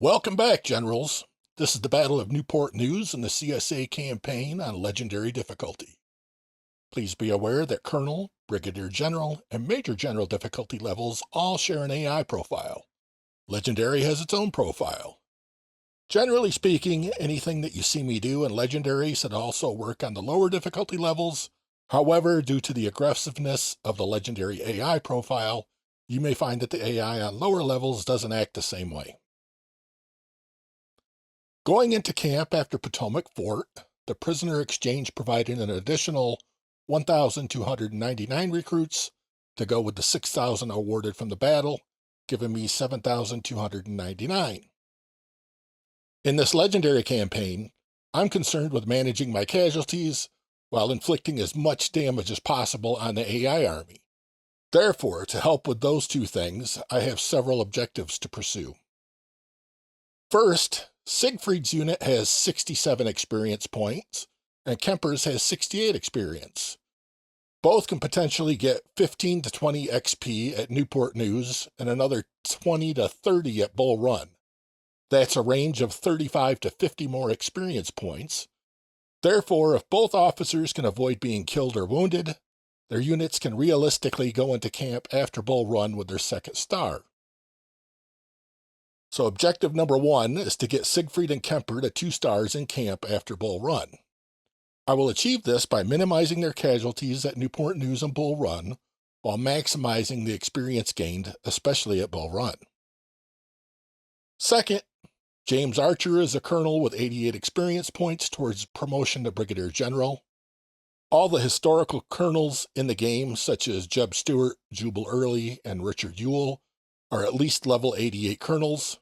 Welcome back, Generals. This is the Battle of Newport News and the CSA campaign on Legendary difficulty. Please be aware that Colonel, Brigadier General, and Major General difficulty levels all share an AI profile. Legendary has its own profile. Generally speaking, anything that you see me do in Legendary should also work on the lower difficulty levels. However, due to the aggressiveness of the Legendary AI profile, you may find that the AI on lower levels doesn't act the same way. Going into camp after Potomac Fort, the prisoner exchange provided an additional 1,299 recruits to go with the 6,000 awarded from the battle, giving me 7,299. In this Legendary campaign, I'm concerned with managing my casualties while inflicting as much damage as possible on the AI army. Therefore, to help with those two things, I have several objectives to pursue. First, Siegfried's unit has 67 experience points, and Kemper's has 68 experience. Both can potentially get 15 to 20 XP at Newport News and another 20 to 30 at Bull Run. That's a range of 35 to 50 more experience points. Therefore, if both officers can avoid being killed or wounded, their units can realistically go into camp after Bull Run with their second star. So objective number 1 is to get Siegfried and Kemper to 2 stars in camp after Bull Run. I will achieve this by minimizing their casualties at Newport News and Bull Run, while maximizing the experience gained, especially at Bull Run. Second, James Archer is a colonel with 88 experience points towards promotion to Brigadier General. All the historical colonels in the game, such as Jeb Stuart, Jubal Early, and Richard Ewell, are at least level 88 colonels.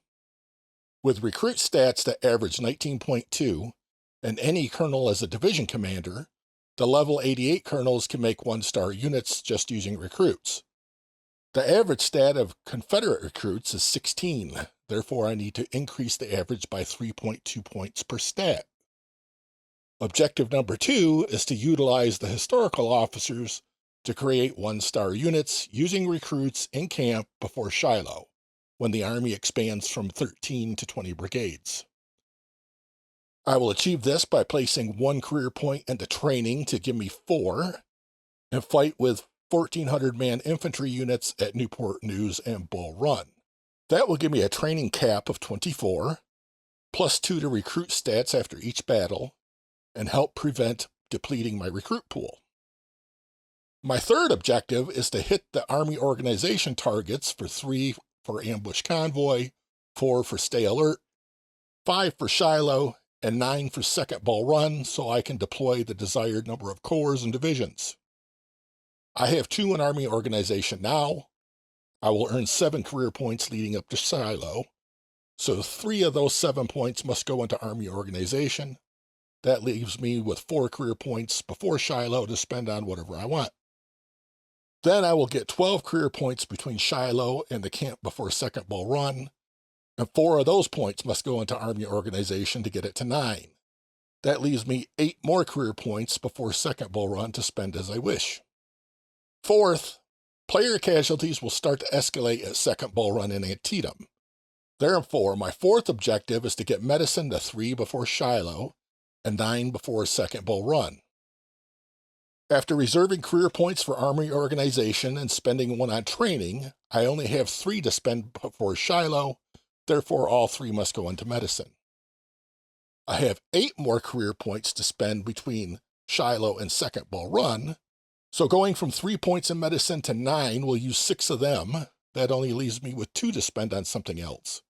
With recruit stats that average 19.2, and any colonel as a division commander, the level 88 colonels can make 1-star units just using recruits. The average stat of Confederate recruits is 16, therefore I need to increase the average by 3.2 points per stat. Objective number 2 is to utilize the historical officers to create 1-star units using recruits in camp before Shiloh, when the Army expands from 13 to 20 brigades. I will achieve this by placing 1 career point into training to give me 4, and fight with 1,400-man infantry units at Newport News and Bull Run. That will give me a training cap of 24, plus 2 to recruit stats after each battle, and help prevent depleting my recruit pool. My third objective is to hit the Army organization targets for 3 for ambush convoy, 4 for stay alert, 5 for Shiloh, and 9 for second Bull Run, so I can deploy the desired number of corps and divisions. I have 2 in Army organization now. I will earn 7 career points leading up to Shiloh, so 3 of those 7 points must go into Army organization. That leaves me with 4 career points before Shiloh to spend on whatever I want. Then I will get 12 career points between Shiloh and the camp before second Bull Run, and 4 of those points must go into Army organization to get it to 9. That leaves me 8 more career points before second Bull Run to spend as I wish. Fourth, player casualties will start to escalate at second Bull Run in Antietam. Therefore, my 4th objective is to get medicine to 3 before Shiloh and 9 before second Bull Run. After reserving career points for Army organization and spending 1 on training, I only have 3 to spend before Shiloh, therefore all 3 must go into medicine. I have 8 more career points to spend between Shiloh and second Bull Run, so going from 3 points in medicine to 9 will use 6 of them. That only leaves me with 2 to spend on something else.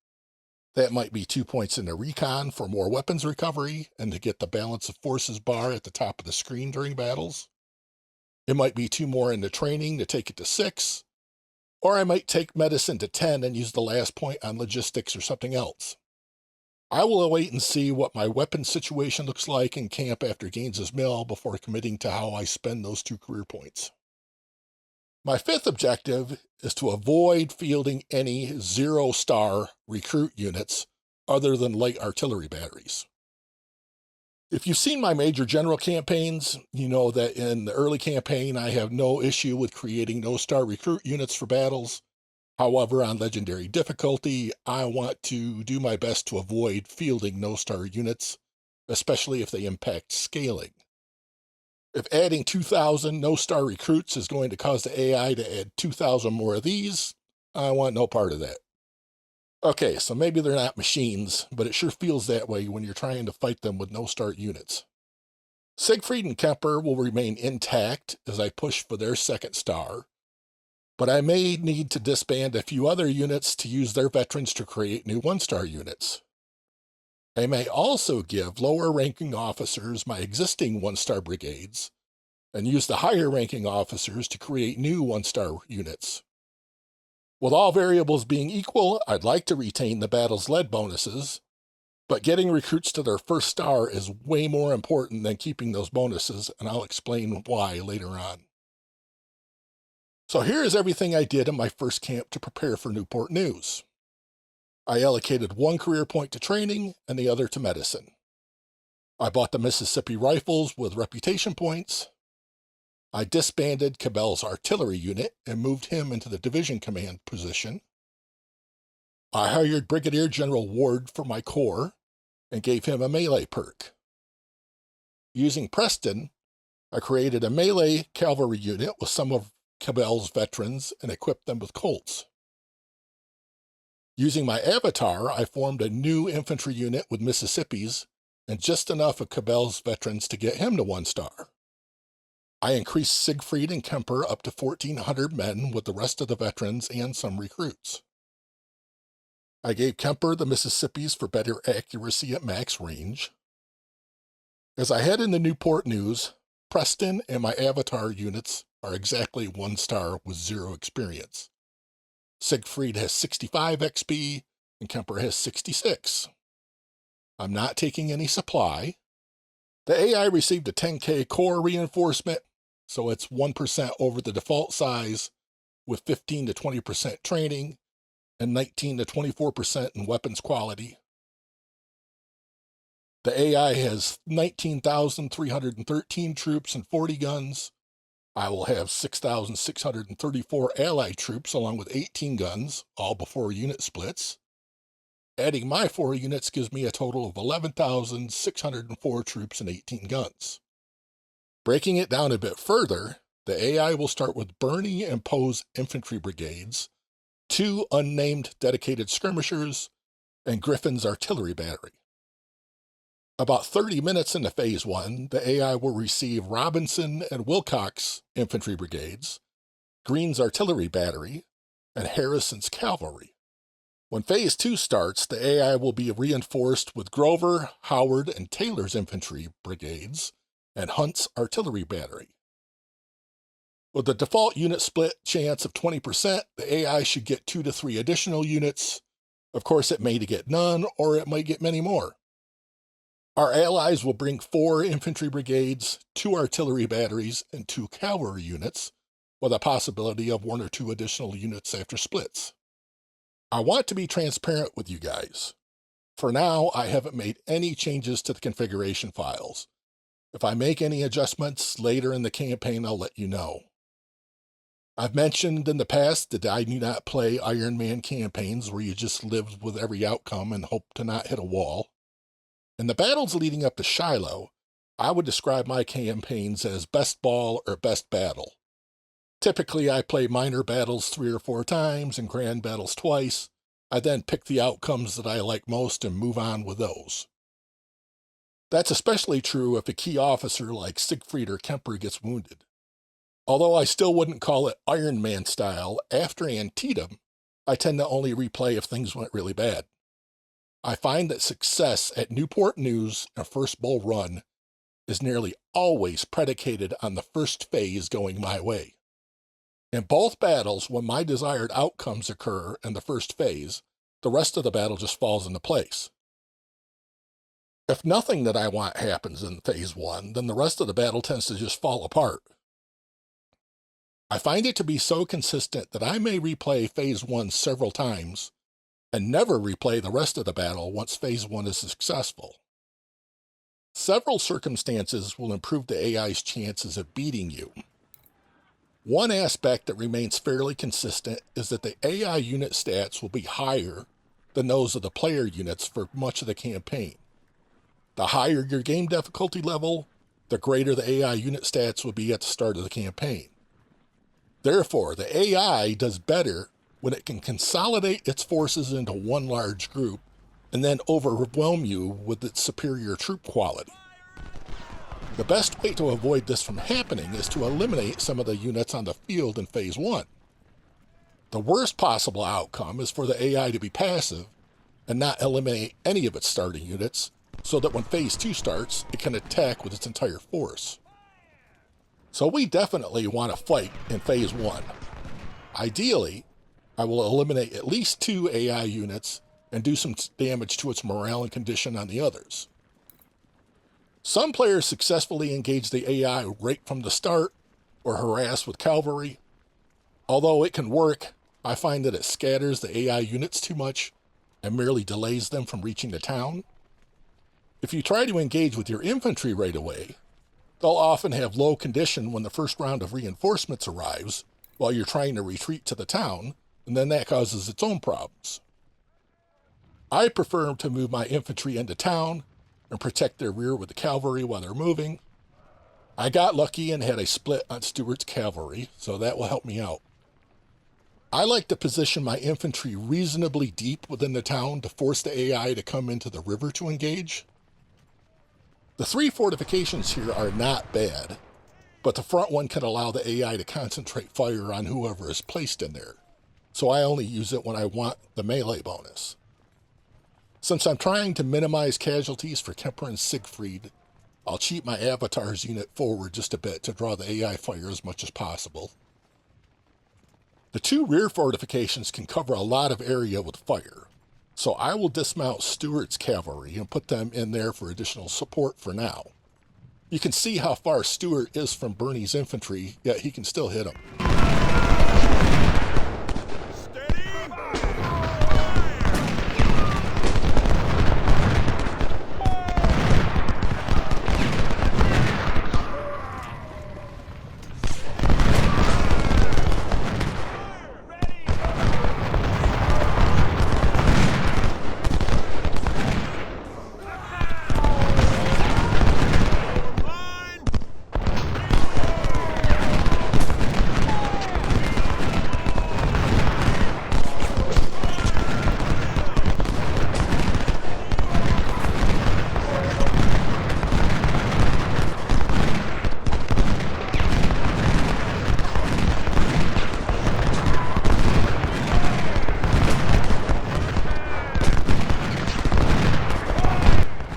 That might be 2 points in the recon for more weapons recovery and to get the balance of forces bar at the top of the screen during battles. It might be 2 more in the training to take it to 6, or I might take medicine to 10 and use the last point on logistics or something else. I will wait and see what my weapon situation looks like in camp after Gaines's Mill before committing to how I spend those 2 career points. My 5th objective is to avoid fielding any 0-star recruit units other than light artillery batteries. If you've seen my Major General campaigns, you know that in the early campaign I have no issue with creating no-star recruit units for battles. However, on Legendary difficulty, I want to do my best to avoid fielding no-star units, especially if they impact scaling. If adding 2,000 no-star recruits is going to cause the AI to add 2,000 more of these, I want no part of that. Okay, so maybe they're not machines, but it sure feels that way when you're trying to fight them with no-star units. Siegfried and Kemper will remain intact as I push for their second star, but I may need to disband a few other units to use their veterans to create new one-star units. I may also give lower-ranking officers my existing one-star brigades and use the higher-ranking officers to create new one-star units. With all variables being equal, I'd like to retain the battle's lead bonuses, but getting recruits to their first star is way more important than keeping those bonuses, and I'll explain why later on. So here is everything I did in my first camp to prepare for Newport News. I allocated one career point to training and the other to medicine. I bought the Mississippi rifles with reputation points. I disbanded Cabell's artillery unit and moved him into the division command position. I hired Brigadier General Ward for my corps and gave him a melee perk. Using Preston, I created a melee cavalry unit with some of Cabell's veterans and equipped them with Colts. Using my avatar, I formed a new infantry unit with Mississippi's and just enough of Cabell's veterans to get him to 1 star. I increased Siegfried and Kemper up to 1,400 men with the rest of the veterans and some recruits. I gave Kemper the Mississippi's for better accuracy at max range. As I head into Newport News, Preston and my avatar units are exactly 1 star with 0 experience. Siegfried has 65 XP, and Kemper has 66. I'm not taking any supply. The AI received a 10K core reinforcement, so it's 1% over the default size, with 15 to 20% training, and 19 to 24% in weapons quality. The AI has 19,313 troops and 40 guns. I will have 6,634 allied troops along with 18 guns, all before unit splits. Adding my 4 units gives me a total of 11,604 troops and 18 guns. Breaking it down a bit further, the AI will start with Bernie and Poe's infantry brigades, 2 unnamed dedicated skirmishers, and Griffin's artillery battery. About 30 minutes into Phase 1, the AI will receive Robinson and Wilcox infantry brigades, Green's artillery battery, and Harrison's cavalry. When Phase 2 starts, the AI will be reinforced with Grover, Howard, and Taylor's infantry brigades, and Hunt's artillery battery. With the default unit split chance of 20%, the AI should get 2 to 3 additional units. Of course, it may get none, or it might get many more. Our allies will bring 4 infantry brigades, 2 artillery batteries, and 2 cavalry units, with a possibility of 1 or 2 additional units after splits. I want to be transparent with you guys. For now, I haven't made any changes to the configuration files. If I make any adjustments later in the campaign, I'll let you know. I've mentioned in the past that I do not play Iron Man campaigns where you just live with every outcome and hope to not hit a wall. In the battles leading up to Shiloh, I would describe my campaigns as best ball or best battle. Typically, I play minor battles 3 or 4 times and grand battles twice. I then pick the outcomes that I like most and move on with those. That's especially true if a key officer like Siegfried or Kemper gets wounded. Although I still wouldn't call it Iron Man style, after Antietam, I tend to only replay if things went really bad. I find that success at Newport News and First Bull Run is nearly always predicated on the first phase going my way. In both battles, when my desired outcomes occur in the first phase, the rest of the battle just falls into place. If nothing that I want happens in Phase 1, then the rest of the battle tends to just fall apart. I find it to be so consistent that I may replay Phase 1 several times and never replay the rest of the battle once Phase 1 is successful. Several circumstances will improve the AI's chances of beating you. One aspect that remains fairly consistent is that the AI unit stats will be higher than those of the player units for much of the campaign. The higher your game difficulty level, the greater the AI unit stats will be at the start of the campaign. Therefore, the AI does better when it can consolidate its forces into one large group and then overwhelm you with its superior troop quality. The best way to avoid this from happening is to eliminate some of the units on the field in Phase 1. The worst possible outcome is for the AI to be passive and not eliminate any of its starting units, so that when Phase 2 starts, it can attack with its entire force. So we definitely want to fight in Phase 1. Ideally, I will eliminate at least 2 AI units and do some damage to its morale and condition on the others. Some players successfully engage the AI right from the start or harass with cavalry. Although it can work, I find that it scatters the AI units too much and merely delays them from reaching the town. If you try to engage with your infantry right away, they'll often have low condition when the first round of reinforcements arrives while you're trying to retreat to the town, and then that causes its own problems. I prefer to move my infantry into town and protect their rear with the cavalry while they're moving. I got lucky and had a split on Stuart's cavalry, so that will help me out. I like to position my infantry reasonably deep within the town to force the AI to come into the river to engage. The 3 fortifications here are not bad, but the front one can allow the AI to concentrate fire on whoever is placed in there, so I only use it when I want the melee bonus. Since I'm trying to minimize casualties for Kemper and Siegfried, I'll cheat my avatar's unit forward just a bit to draw the AI fire as much as possible. The 2 rear fortifications can cover a lot of area with fire, so I will dismount Stuart's cavalry and put them in there for additional support for now. You can see how far Stuart is from Bernie's infantry, yet he can still hit him.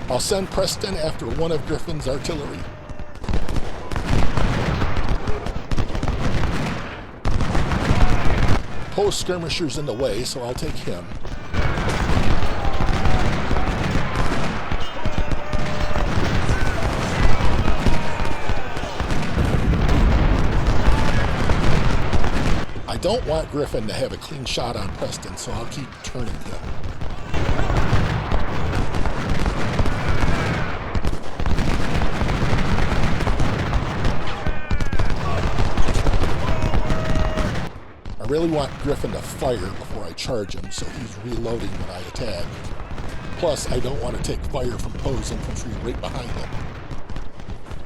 I'll send Preston after one of Griffin's artillery. Poe's skirmisher's in the way, so I'll take him. I don't want Griffin to have a clean shot on Preston, so I'll keep turning him. I really want Griffin to fire before I charge him, so he's reloading when I attack. Plus, I don't want to take fire from Poe's infantry right behind him.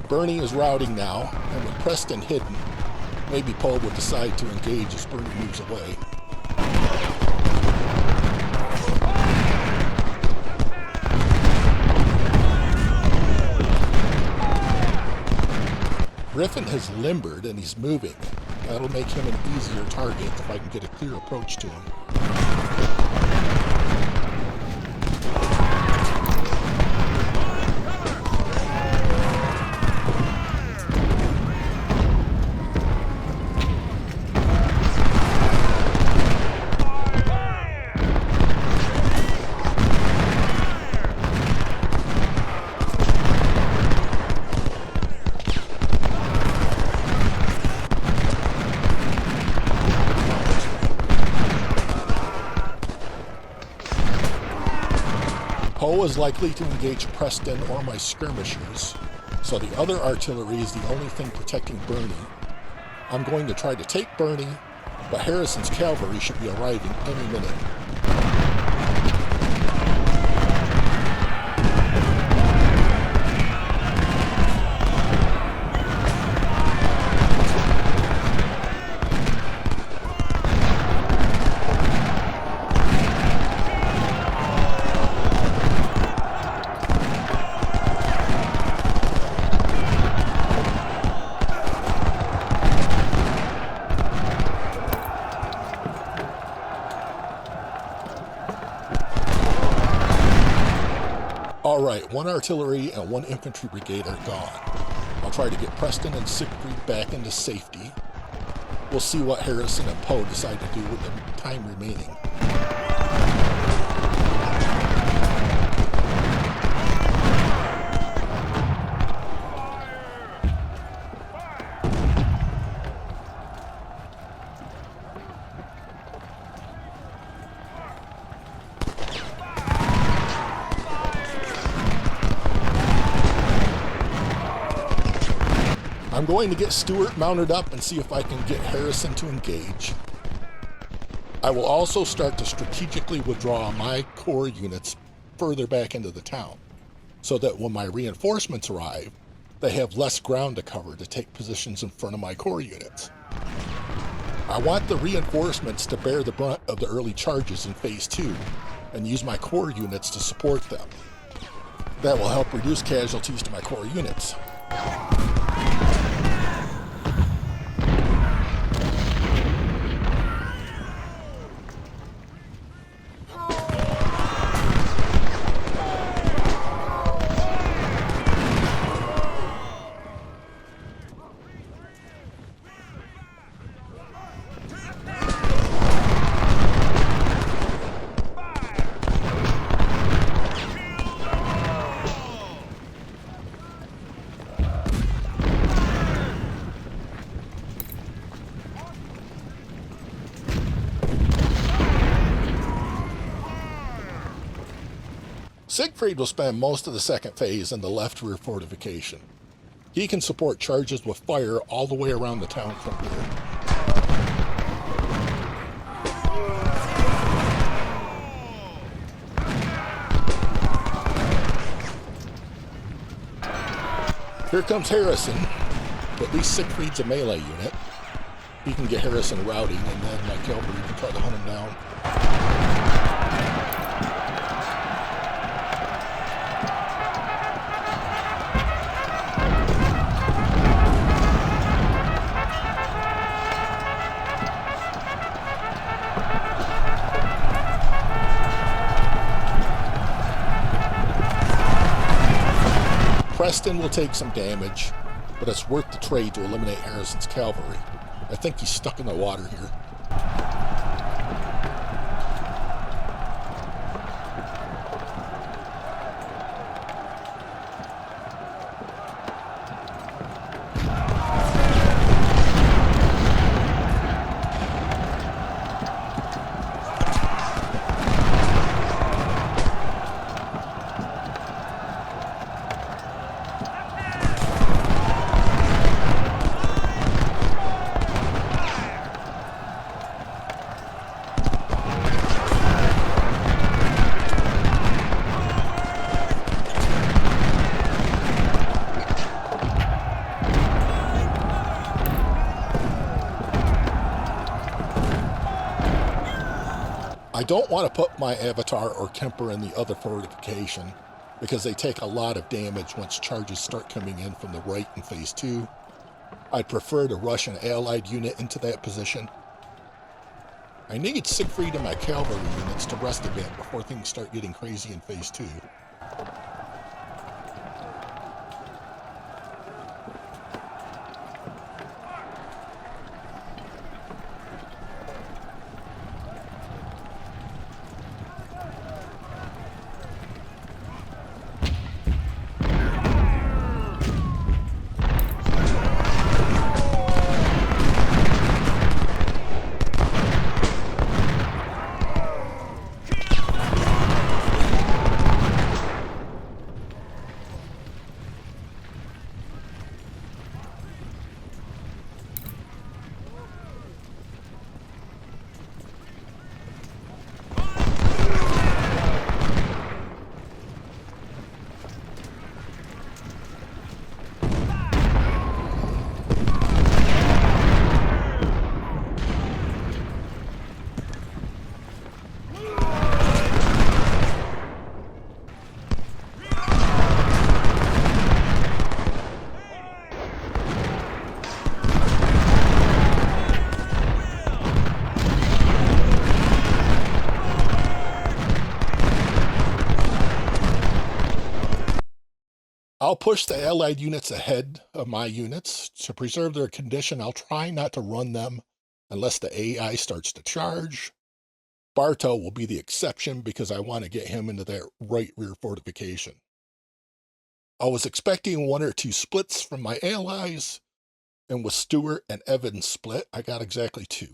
Bernie is routing now, and with Preston hidden, maybe Poe would decide to engage as Bernie moves away. Griffin has limbered and he's moving. That'll make him an easier target if I can get a clear approach to him. Poe is likely to engage Preston or my skirmishers, so the other artillery is the only thing protecting Bernie. I'm going to try to take Bernie, but Harrison's cavalry should be arriving any minute. Alright, 1 artillery and 1 infantry brigade are gone. I'll try to get Preston and Siegfried back into safety. We'll see what Harrison and Poe decide to do with the time remaining. I'm going to get Stuart mounted up and see if I can get Harrison to engage. I will also start to strategically withdraw my core units further back into the town, so that when my reinforcements arrive, they have less ground to cover to take positions in front of my core units. I want the reinforcements to bear the brunt of the early charges in Phase 2 and use my core units to support them. That will help reduce casualties to my core units. Siegfried will spend most of the second phase in the left rear fortification. He can support charges with fire all the way around the town from here. Here comes Harrison. At least Siegfried's a melee unit. He can get Harrison routing, and then my cavalry can try to hunt him down. Preston will take some damage, but it's worth the trade to eliminate Harrison's cavalry. I think he's stuck in the water here. I don't want to put my Avatar or Kemper in the other fortification because they take a lot of damage once charges start coming in from the right in Phase 2. I'd prefer to rush an allied unit into that position. I need Siegfried and my cavalry units to rest a bit before things start getting crazy in Phase 2. I'll push the Allied units ahead of my units. To preserve their condition, I'll try not to run them unless the AI starts to charge. Bartow will be the exception because I want to get him into that right rear fortification. I was expecting 1 or 2 splits from my allies, and with Stewart and Evans split, I got exactly 2.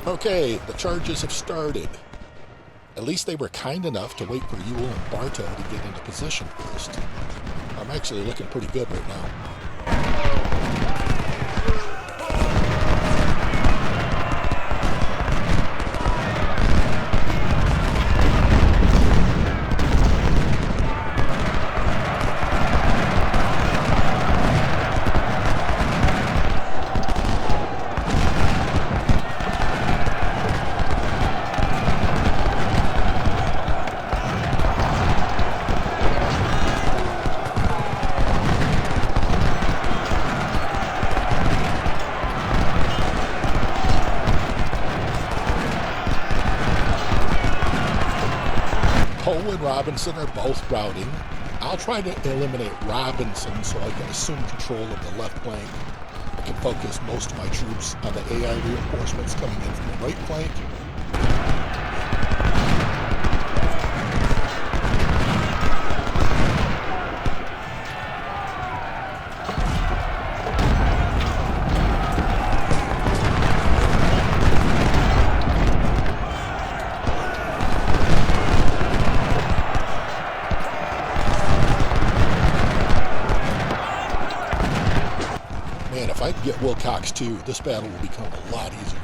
Okay, the charges have started. At least they were kind enough to wait for Ewell and Bartow to get into position first. I'm actually looking pretty good right now. Poe and Robinson are both routing. I'll try to eliminate Robinson so I can assume control of the left flank. I can focus most of my troops on the AI reinforcements coming in from the right flank. Man, if I can get Wilcox too, this battle will become a lot easier.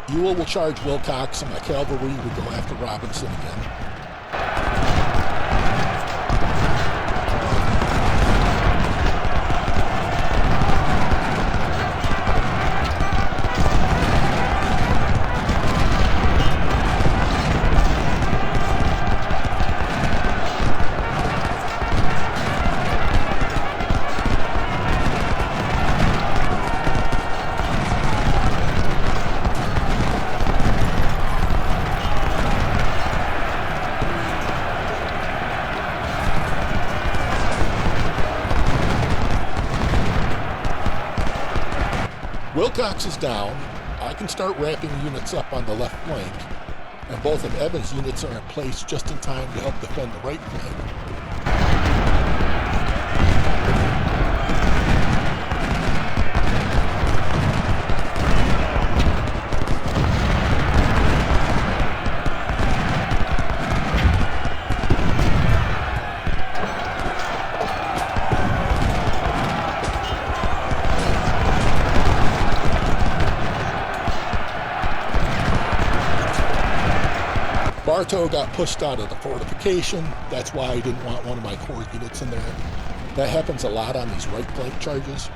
Ewell will charge Wilcox, and my cavalry will go after Robinson again. Wilcox is down, I can start ramping units up on the left flank, and both of Evans' units are in place just in time to help defend the right flank. Bartow got pushed out of the fortification. That's why I didn't want one of my core units in there. That happens a lot on these right flank charges.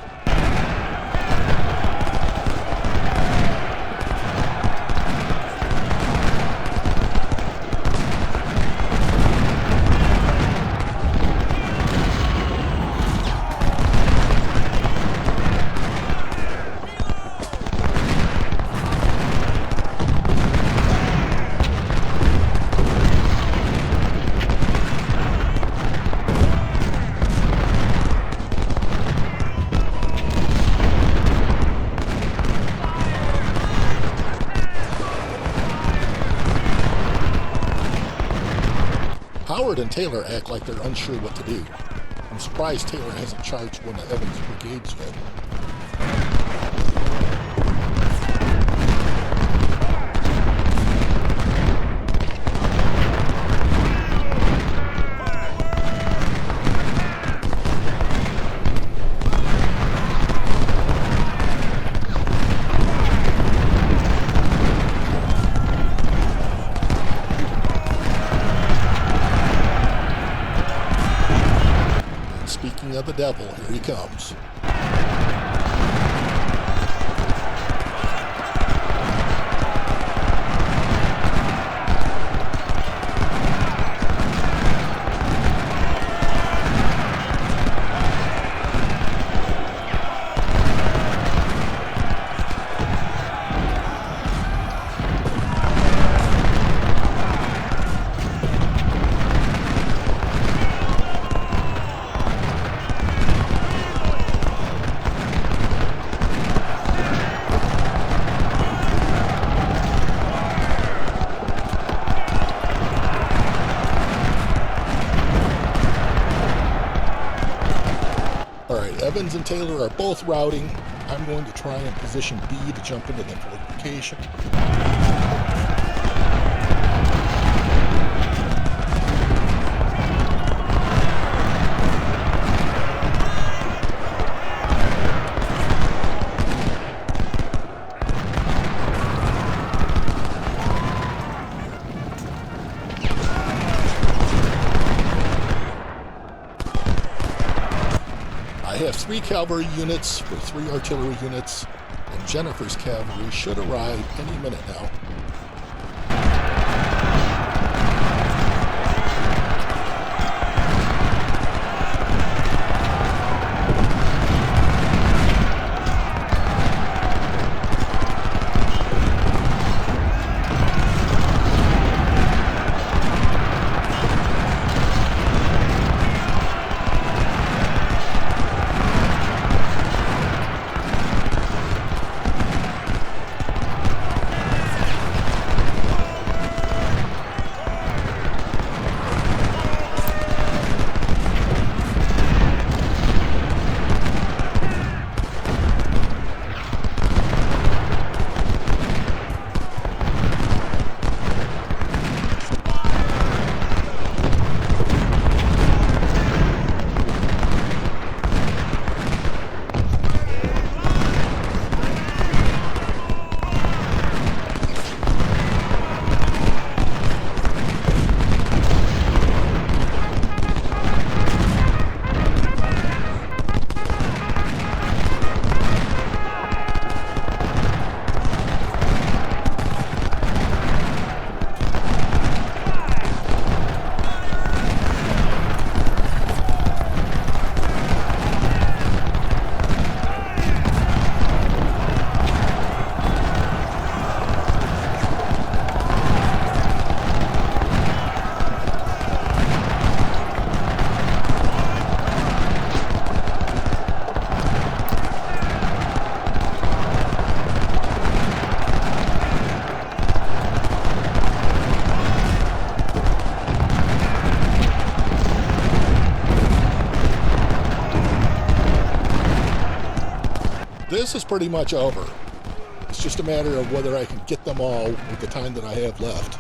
Howard and Taylor act like they're unsure what to do. I'm surprised Taylor hasn't charged one of Evans' brigades yet. Speaking of the devil, here he comes. Alright, Evans and Taylor are both routing. I'm going to try and position B to jump into the fortification. I have 3 cavalry units with 3 artillery units, and Jennifer's cavalry should arrive any minute now. this is pretty much over. It's just a matter of whether I can get them all with the time that I have left.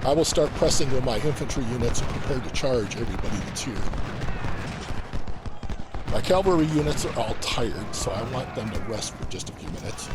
I will start pressing with my infantry units and prepare to charge everybody that's here. My cavalry units are all tired, so I want them to rest for just a few minutes.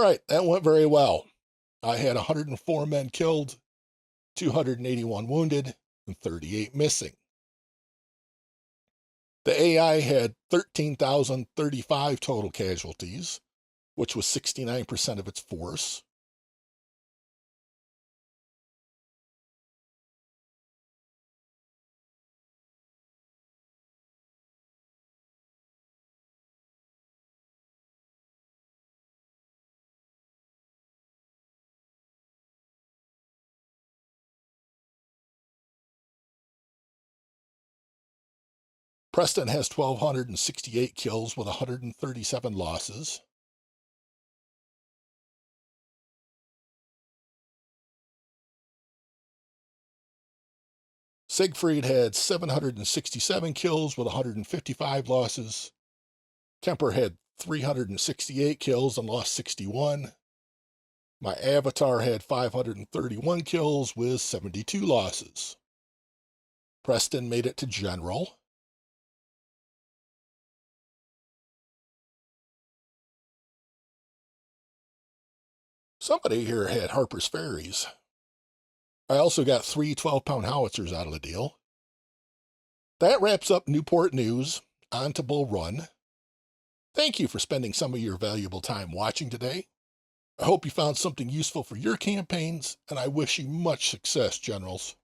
right, that went very well. I had 104 men killed, 281 wounded, and 38 missing. The AI had 13,035 total casualties, which was 69% of its force. Preston has 1,268 kills with 137 losses. Siegfried had 767 kills with 155 losses. Kemper had 368 kills and lost 61. My Avatar had 531 kills with 72 losses. Preston made it to General. Somebody here had Harper's Ferries. I also got 3 12-pound howitzers out of the deal. That wraps up Newport News. On to Bull Run. Thank you for spending some of your valuable time watching today. I hope you found something useful for your campaigns, and I wish you much success, Generals.